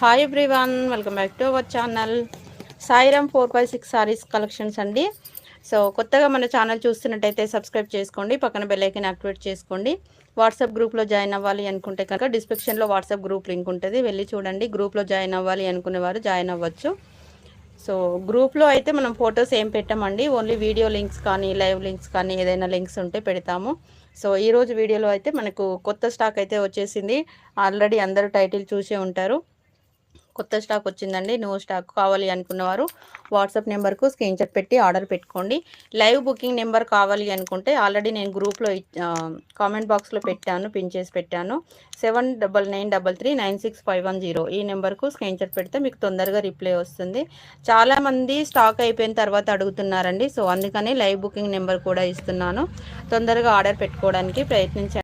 Hi everyone, welcome back to our channel Sairam 4x6 saris collections అండి. So కొత్తగా మన channel చూస్తున్నట్టయితే సబ్స్క్రైబ్ చేసుకోండి, పక్కన బెల్ ఐకాన్ యాక్టివేట్ చేసుకోండి. వాట్సాప్ గ్రూప్లో జాయిన్ అవ్వాలి అనుకుంటే కనుక డిస్క్రిప్షన్లో వాట్సాప్ గ్రూప్ లింక్ ఉంటుంది, వెళ్ళి చూడండి. గ్రూప్లో జాయిన్ అవ్వాలి అనుకునేవారు జాయిన్ అవ్వచ్చు. సో గ్రూప్లో అయితే మనం ఫొటోస్ ఏం పెట్టామండి, ఓన్లీ వీడియో లింక్స్ కానీ లైవ్ లింక్స్ కానీ ఏదైనా లింక్స్ ఉంటే పెడతాము. సో ఈరోజు వీడియోలో అయితే మనకు కొత్త స్టాక్ అయితే వచ్చేసింది. ఆల్రెడీ అందరూ టైటిల్ చూసే ఉంటారు. కొత్త స్టాక్ వచ్చిందండి. న్యూ స్టాక్ కావాలి అనుకున్నవారు వాట్సాప్ నెంబర్కు స్క్రీన్ షాట్ పెట్టి ఆర్డర్ పెట్టుకోండి. లైవ్ బుకింగ్ నెంబర్ కావాలి అనుకుంటే ఆల్రెడీ నేను గ్రూప్లో కామెంట్ బాక్స్లో పెట్టాను, పిన్ చేసి పెట్టాను. 7993396510 ఈ నెంబర్కు స్క్రీన్ షాట్ పెడితే మీకు తొందరగా రిప్లై వస్తుంది. చాలామంది స్టాక్ అయిపోయిన తర్వాత అడుగుతున్నారండి. సో అందుకని లైవ్ బుకింగ్ నెంబర్ కూడా ఇస్తున్నాను. తొందరగా ఆర్డర్ పెట్టుకోవడానికి ప్రయత్నించండి.